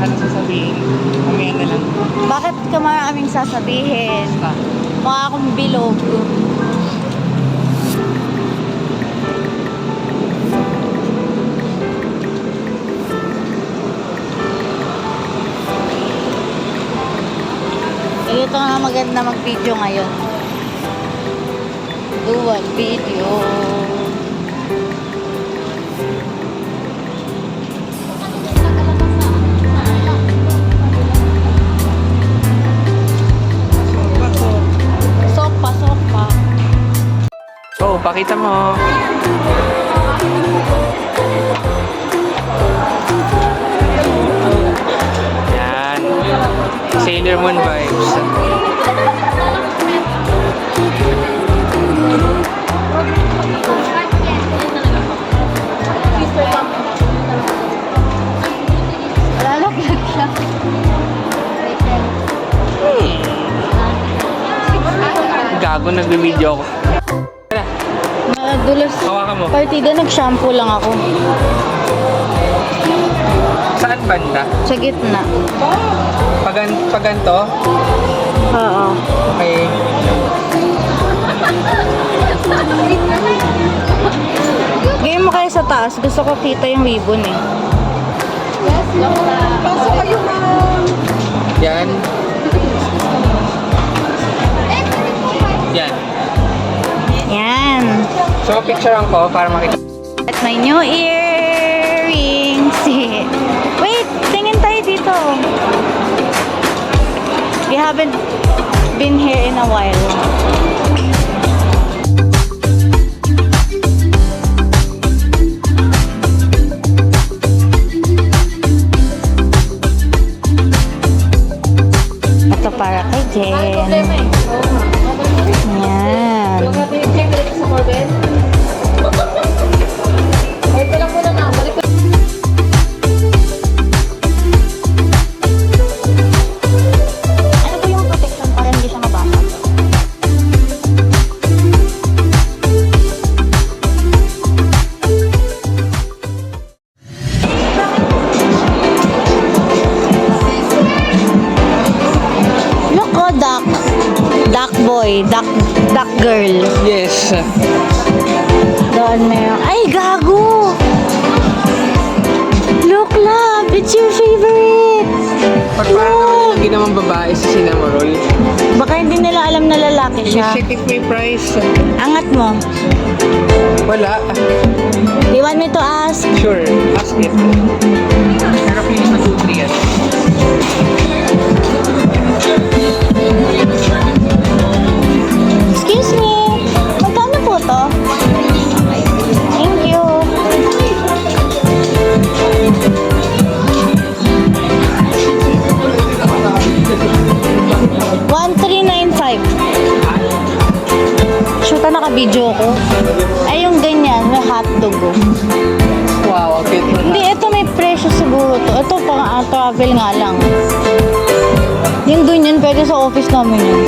ka na sasabihin. Mamaya na lang. Bakit ka maraming sasabihin? Basta. Mukha akong bilog. Ito nga maganda mag-video ngayon. Dual video. Sopa. Oh, pakita mo. Yan. Sailor Moon vibes. Lalaglag siya. Gago, nag-video ako. Madulas. Hawakan mo. Partida, nag-shampoo lang ako. Saan banda? Sa gitna. Paganto? Oo. Okay. Game mo kayo sa taas. Gusto ko kita yung ribbon eh. Pasok kayo, ma'am. Yan. Yan. Yan. So, picturean ko para makita. At my new earrings. Wait, tingin tayo dito. We haven't been here in a while. Ito para kay Jen. Yan. Ano po yung protection para hindi siya mabasag? Look, oh, duck. Duck boy. Duck girl. Yes. Doon meron. Ay, gago! Look, love! It's your favorite! Pag parang naman nilagay naman babae sa Cinnamoroll. Baka hindi nila alam na lalaki siya. Check if may price. Angat mo. Wala. Do you want me to ask? Sure. Ask it. Pero feeling na 2-3 yan. Excuse me. Magkano po to? Thank you. $1,395. Shoot, naka-video ko. Ay, yung ganyan, may hotdog oh. Wow, okay. Hindi, ito may presyo siguro to. Ito pang travel nga lang. Yung dun yun, pwede sa office namin yun.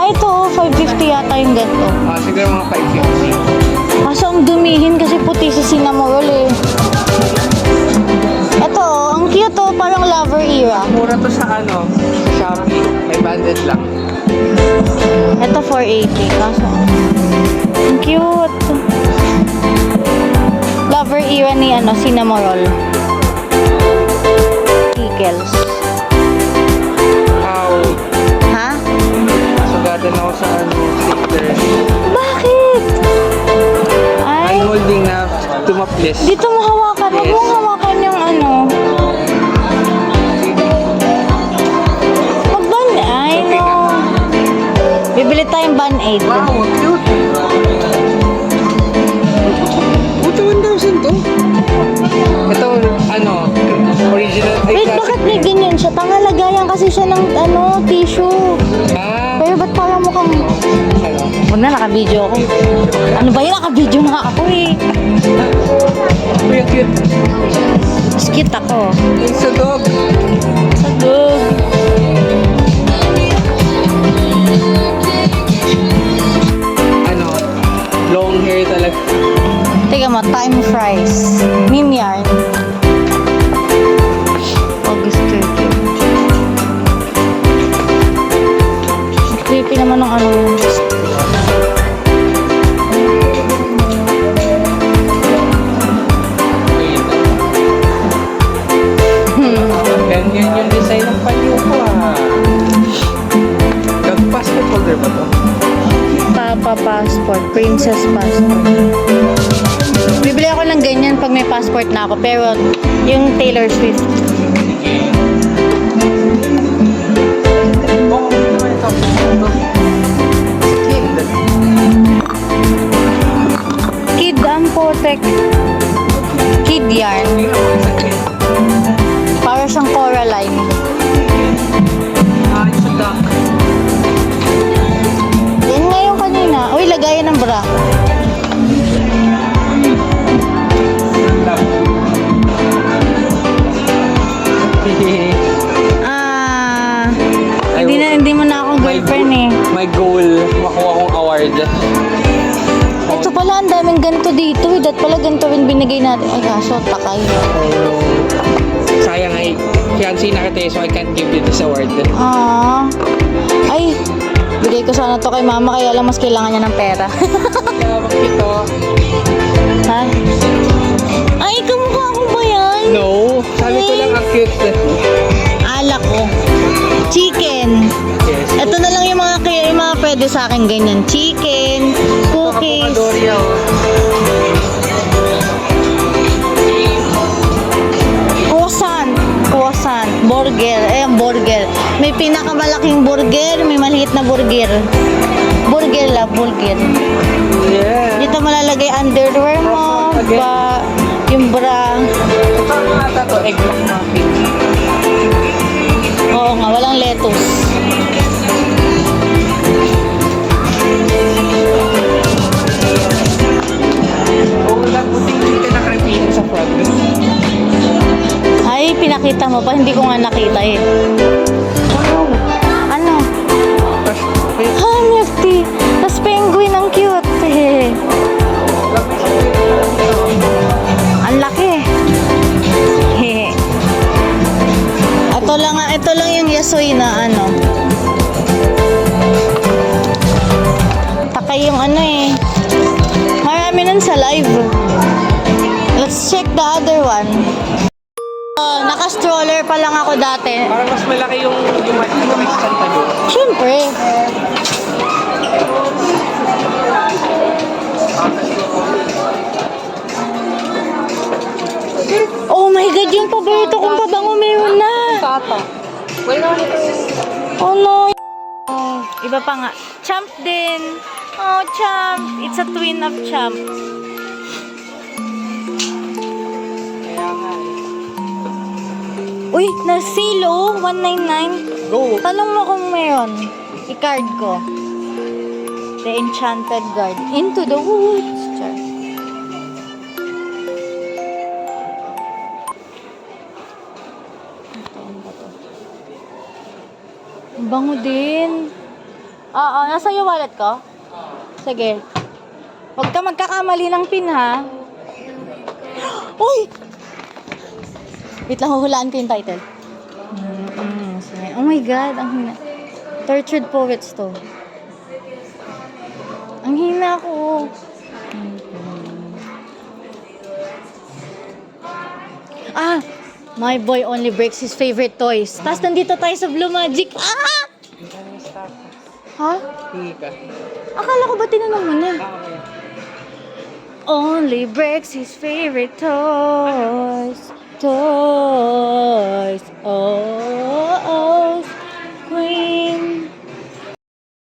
Ito oh, 550 yata yung ganito. Siguro mga 550. Kaso ang dumihin kasi puti si Cinnamoroll eh. Ito oh, ang cute oh, parang lover era. Mura to sa ano, sa Shopee. May banded lang. Ito 480, kaso ang cute. Lover era ni Cinnamoroll. Eagles. Wow. Ha? Sugatan ako sa stickers. Bakit? Ay, I'm holding na tumaplis. dito mo hawakan. Huwag Yes. mong hawakan yung Mag-ban. Ay, Okay no. Bibili tayong Band-Aid. Wow, cute. Puto 1,000 to. Ito, original. Ay, Wait, classic bakit na may yan. ganyan siya? Lagayan kasi siya ng tissue. Ah, Pero ba't parang mukhang... ano? Huwag na, naka-video ako. Ano ba yun? Naka-video na ako eh. Uy, ang cute. Mas cute ako. Yung sa dog. Sa dog. Long hair talaga. Tiga mo, time fries. Meme yarn. August 30. Laki naman ng ano. Ganyan yung design ng panyo ko ah. Passport holder ba to? Papa passport, princess passport. Bibili ako ng ganyan pag may passport na ako, pero yung Taylor Swift. Kid Ampotek. Kid yarn. Para siyang Coraline. Ah, it's a duck. Yan nga yung kanina. Uy, lagayan ng bra. Ah, hindi mo na akong girlfriend eh. My goal, makuha kong award. Ito pala, ang daming ganito dito. Dat pala ganito rin binigay natin. Ay, kaso, takay. Sayang ay, fiancé na kita eh, so I can't give you this award. Ah. Ay, bigay ko sana to kay mama, kaya lang mas kailangan niya ng pera. Kaya makito. Ha? Ay, kamukha ko ba yan? No, sabi ko lang ang cute. Alak ko. Chicken. Yes. Ito na lang yung mga pwede sa akin ganyan. Chicken, cookies. Doria oh. Croissant, burger, burger. May pinakamalaking burger, may maliit na burger. Burger lang, burger. Yeah. Dito malalagay underwear mo, ba, yung bra. Ito nga ata to, egg McMuffin. Oo nga, walang lettuce. Oo lang, buting hindi ka nakarepin sa front. Ay, pinakita mo pa, hindi ko nga nakita eh. Ano? Ah, nifty. Tas penguin, ang cute. Ang laki. Hehe. Ito lang yung yasoy na ano. Takay yung ano eh. Marami nun sa live. Let's check the other one. Oh, naka-stroller pa lang ako dati. Parang mas malaki yung Santa Lu. Siyempre. Oh my God, yung paborito kong pabango meron na. Tata. Wala na ito. Oh no. Oh, iba pa nga. Champ din. Oh, Champ. It's a twin of Champ. Kaya nga eh. Uy, na-sale oh. 199. Go! Tanong mo kung meron. I-card ko. The Enchanted Garden. Into the Woods. Char. Ano ba to? Ang bango din. Oo, nasa yung wallet ko? Sige. Huwag ka magkakamali ng pin, ha? Uy! Wait lang, huhulaan ko yung title. Oh my God, ang hina. Tortured Poets to. Ang hina ko. Ah! My boy only breaks his favorite toys. Tapos nandito tayo sa Blue Magic. Ah! Ha? Hindi ka. Akala ko ba tinanong mo na? Okay. Only breaks his favorite toys. Toys. Oh, Queen.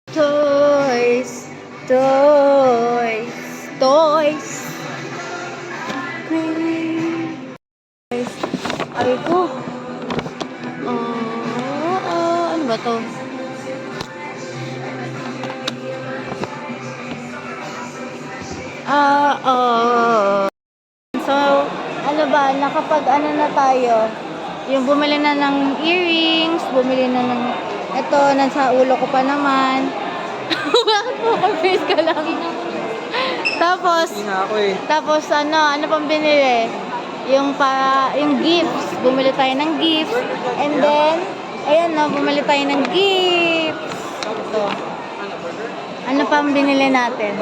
Toys. Toys. Toys. Queen. Toys. Ay ko. Ano ba to? So, ano ba, nakapag ano na tayo, yung bumili na ng earrings, bumili na ng, eto, nasa ulo ko pa naman. Bakit mo face ka lang? Tapos, Hindi na ako eh. tapos ano pang binili? Yung gifts, bumili tayo ng gifts. And then, ayan no, bumili tayo ng gifts. Ito. Ano pa ang binili natin?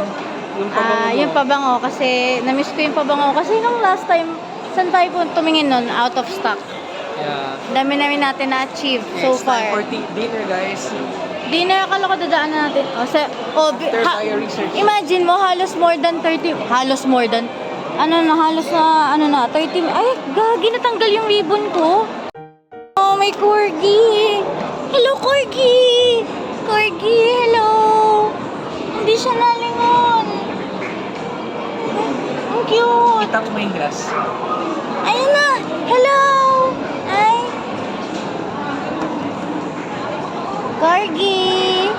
Yung pabango mo. Yung pabango kasi na-miss ko yung pabango kasi nung last time saan tayo po tumingin nun? Out of stock. Yeah. Dami namin natin na-achieve so Next time far. for dinner, guys. Dinner, akala ko dadaan na natin. After tayo research. Imagine mo, halos more than 30, halos more than, halos na 30, ay, gagi, natanggal yung ribbon ko. Oh, may corgi. Hello, corgi. Corgi, hello. Hindi siya nalingon. Ang cute. Kita mo ba yung grass? Ayun na. Hello. Ay. Corgi.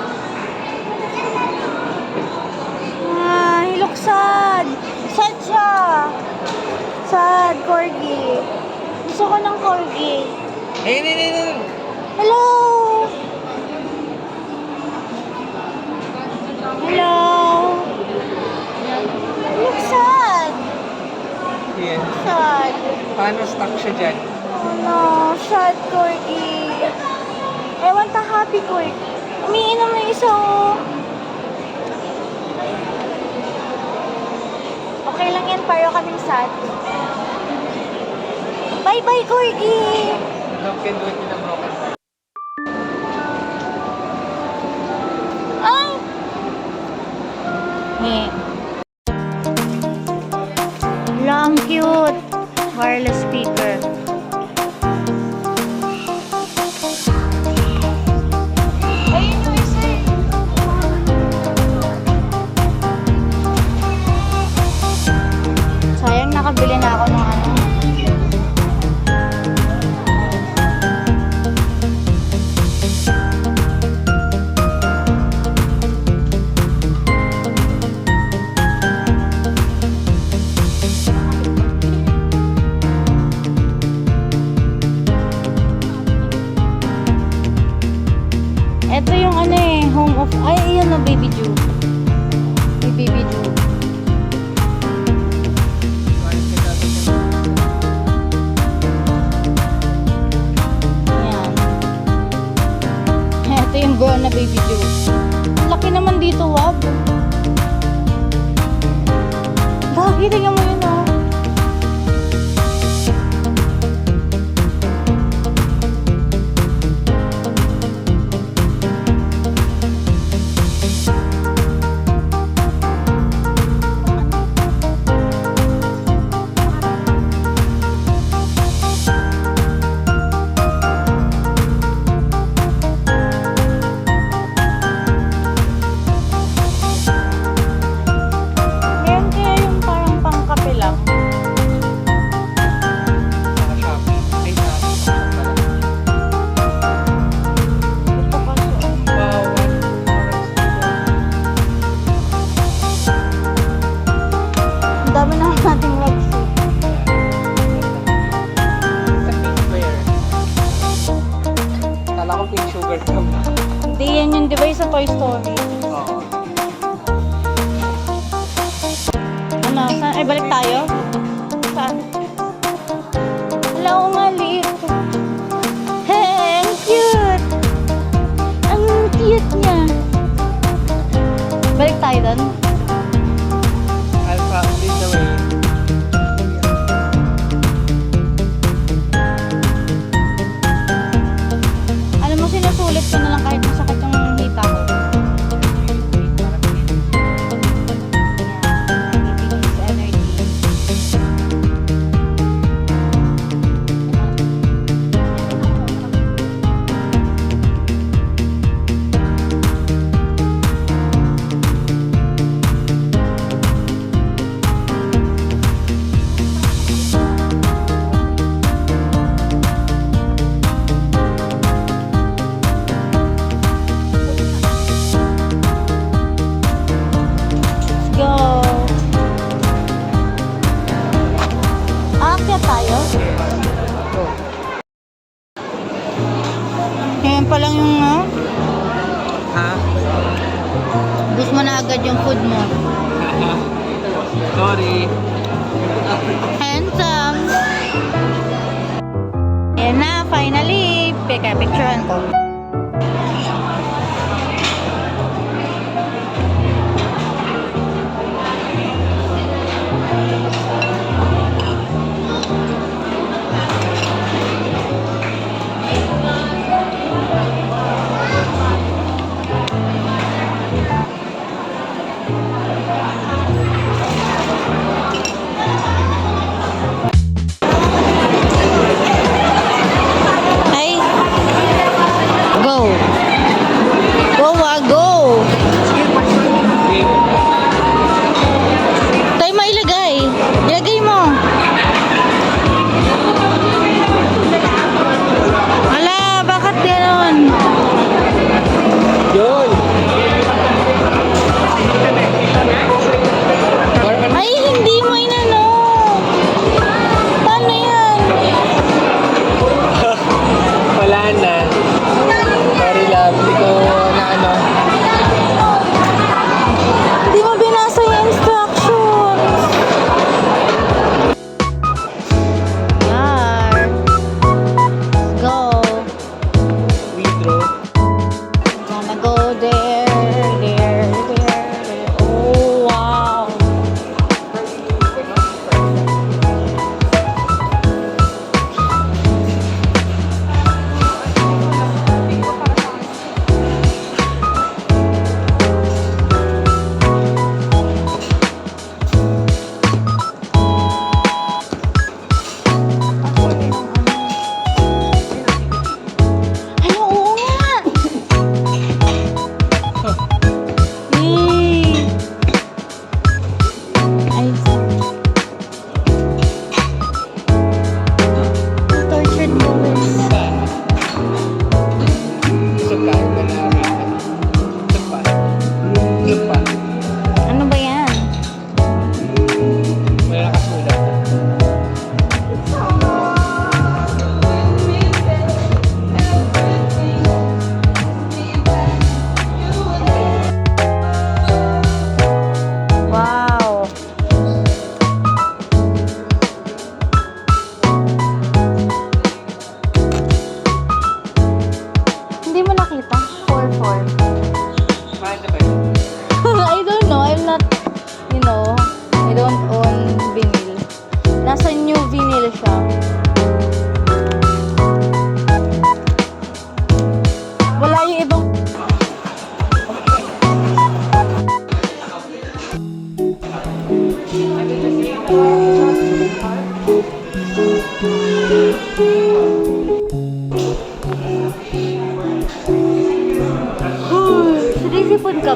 He looks sad. Sad siya. Sad, corgi. Gusto ko ng corgi. Ayun. Hello. Hello. He looks sad. Yan. Sad. Paano stuck siya dyan? Oh no, sad corgi. I want a happy corgi. Umiinom na isa oh. Okay lang yan, pareho kaming sad. Bye-bye, corgi! Love can do it in a broken heart. Ay! Nge. Lang cute. Wireless speaker. Ayun yung isa eh. Sayang nakabili na ako ng ano. Ito yung ano eh, home of... Ay, yun na, Baby Jew. May Baby Jew. Ayan. Ito yung brown na Baby Jew. Ang laki naman dito, wab. Gagi, tingnan mo yun, oh. Meron kaya yung parang pangkape lang. Sa Shopee. Ay, sa Shopee pala. Ito kasi, oh. Bawal. Ang dami na nating rugs eh. Sa pink bear. Kala ko pink sugar plum. Hindi yan yung device sa Toy Story. Oo. Ano? Saan? Ay, balik tayo? Saan? Wala ko nga, liit. Hey, ang cute! Ang cute niya. Balik tayo doon. Alpha, lead the way. Alam mo, sinusulit ko na lang kahit masakit yung hita ko. Yan. Release energy. Let's go! Aakyat tayo? Go. Ngayon pa lang yung Ha? bus mo na agad yung food mo. Sorry. Handsome! Ayan na, finally! Picturean ko.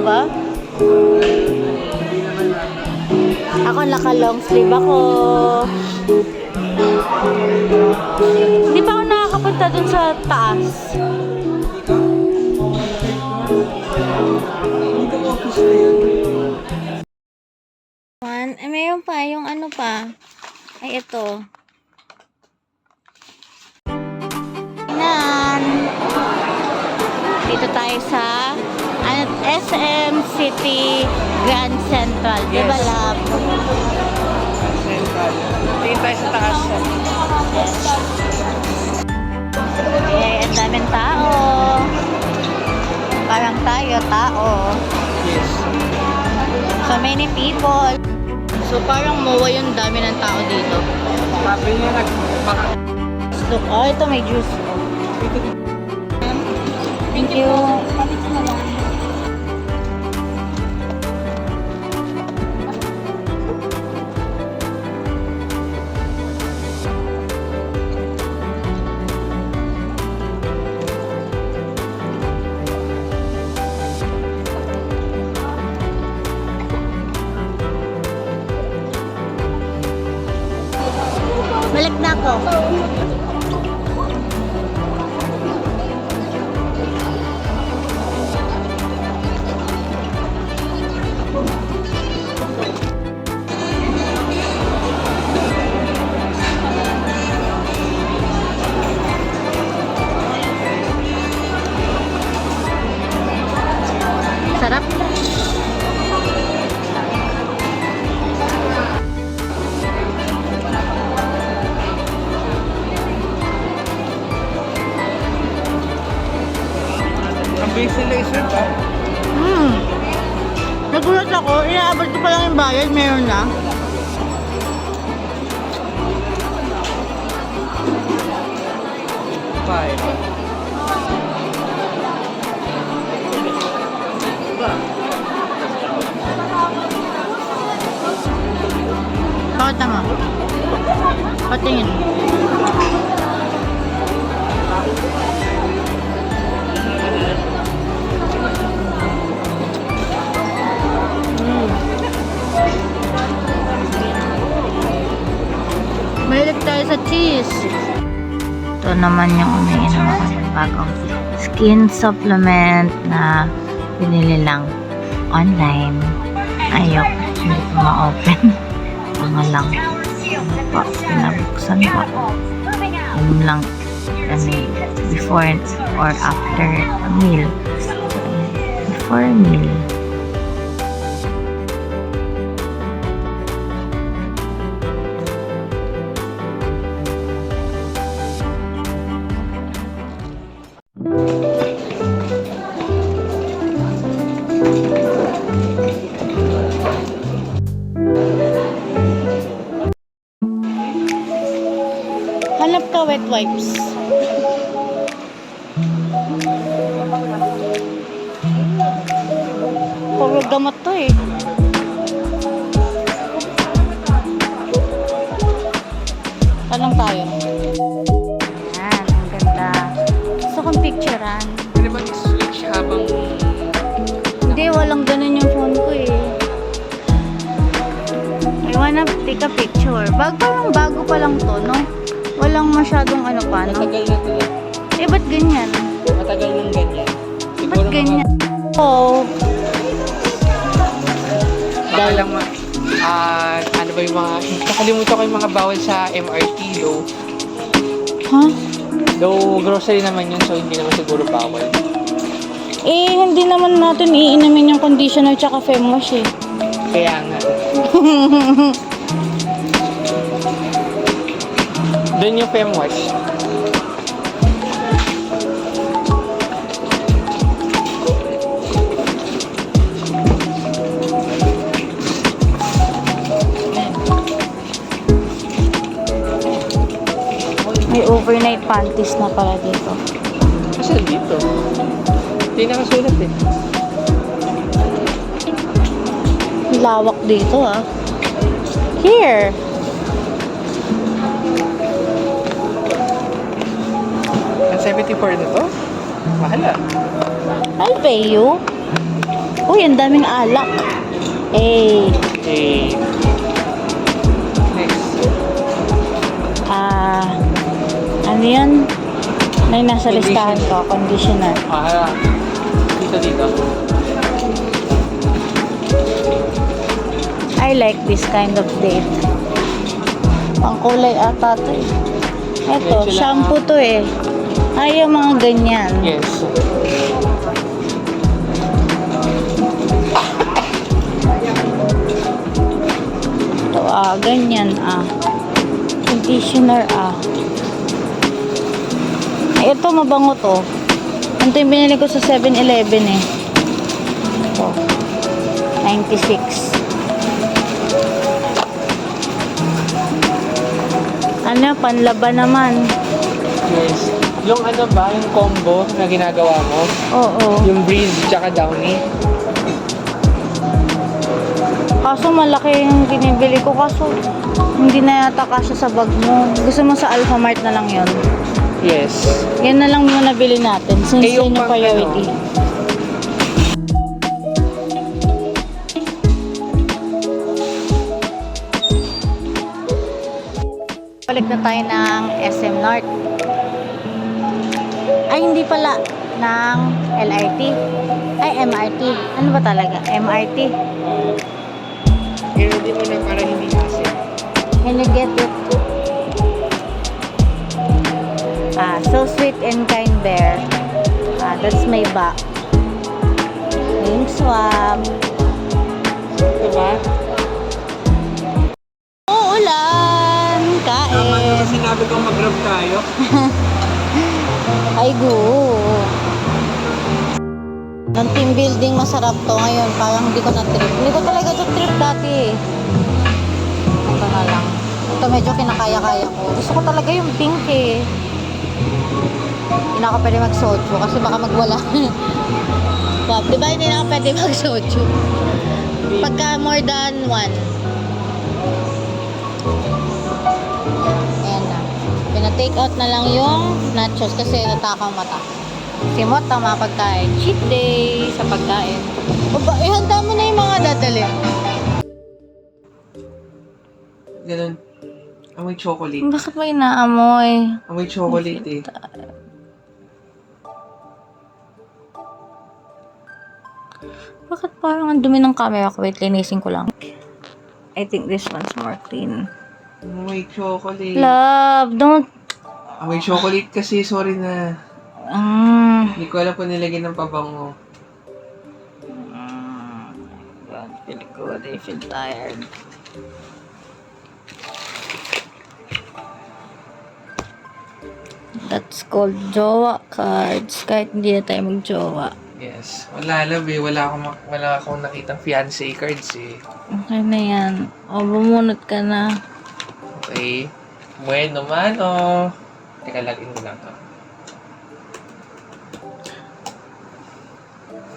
ba? Ako naka-long sleeve ako. Hindi pa ako nakakapunta dun sa taas. Mayroon pa, yung ano pa. Ay, ito. Nan. Dito tayo sa SM City Grand Central. Yes. Diba, love? Central. Tingin tayo sa taas. Eh, ang daming tao. Parang tayo, tao. Yes. So many people. So parang MOA yung dami ng tao dito. Sabi niya Look, oh, ito may juice. Thank you. Balik na ako. Sarap. ang base nila is serve ah. Nagulat ako, inaabot ko pa lang yung bayad, meron na. Five. Bakit tama? Patingin. Mahilig tayo sa cheese. Ito naman yung umiinom ako ng bagong skin supplement na pinili lang online. Ayok, hindi ko ma-open. Mga lang. Ano pa, pinabuksan pa. Ano lang, before or after a meal. Before a meal. Hanap ka wet wipes. Puro gamot to eh. Tanong tayo. Yan, ang ganda. Gusto kong picturean. Pwede ba i-switch habang Hindi, walang ganun yung phone ko eh. I wanna take a picture. Parang bago pa lang to, no? Walang masyadong ano pa, no? matagal na to eh. Eh, ba't ganyan? Matagal nang ganyan. Ba't ganyan? Oh, Baka lang ano ba yung mga, nakalimutan ko yung mga bawal sa MRT though. huh? Though grocery naman yun, so hindi naman siguro bawal. Eh, hindi naman natin iinumin yung conditioner tsaka femwash eh. Kaya nga. Doon yung femwash. May overnight panties na pala dito. Kasi dito. Hindi nakasulat eh. Lawak dito ah. Here. Ang 74 na to? Mahal ah. I'll pay you. Uy, ang daming alak. Eh, Okay. Next. ano yun? May nasa listahan ko, conditioner. Dito. I like this kind of date. Pangkulay ata to eh. Ito, Yan sila, shampoo to eh. Ay, yung mga ganyan. Yes. Ito ganyan conditioner Ay, ito mabango to. Ito yung binili ko sa 7-Eleven eh. Ito. 96. Ano, panlaban naman. Yes. Yung ano ba, yung combo na ginagawa mo? Oo. Yung Breeze tsaka Downy? Kaso malaki yung binibili ko. Kaso hindi na yata kasya sa bag mo. Gusto mo sa Alphamart na lang yon. Yes. Yan na lang muna bili natin. Since Eh, yung yun yung pang priority. Balik na tayo ng SM North. Ay, hindi pala. Ng LRT. Ay, MRT. Ano ba talaga? MRT. I-ready mo na para hindi kasi. Can you get it? So sweet and kind bear. That's my back. Wing swap. Diba? Uulan! Kain! Sinabi ko mag-grab tayo. Ay, go! Ng team building masarap to ngayon. Parang hindi ko na trip. Hindi ko talaga to trip dati eh. Ito na lang. Ito medyo kinakaya-kaya ko. Gusto ko talaga yung pink eh. Hindi na ako pwede mag-soju kasi baka magwala. Bob, di ba hindi na ako pwede mag-soju? Pagka more than one. Ayan na. Pina-take out na lang yung nachos kasi natakaw mata. Simot ang mga pagkain. Cheat day sa pagkain. Ihanda mo na yung mga dadalhin. Ganun. Amoy chocolate. Bakit ba inaamoy? Amoy chocolate eh. Bakit parang ang dumi ng camera ko? Wait, linisin ko lang. I think this one's more clean. Amoy chocolate. Love, don't... Amoy chocolate kasi, sorry na. Hindi ko alam kung nilagyan ng pabango. Don't feel good. I feel tired. That's called jowa cards. Kahit hindi na tayo mag-jowa. Yes. Wala love eh. Wala akong nakitang fiancé cards eh. Okay na yan. O, bumunot ka na. Okay. Bueno mano. Teka, lagin ko lang to.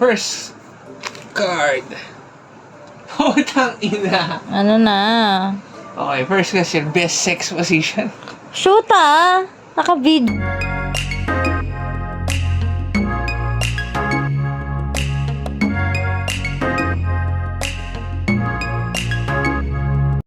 First card. Putang ina. Ano na? Okay, first question. Best sex position. Shoot Naka-vid.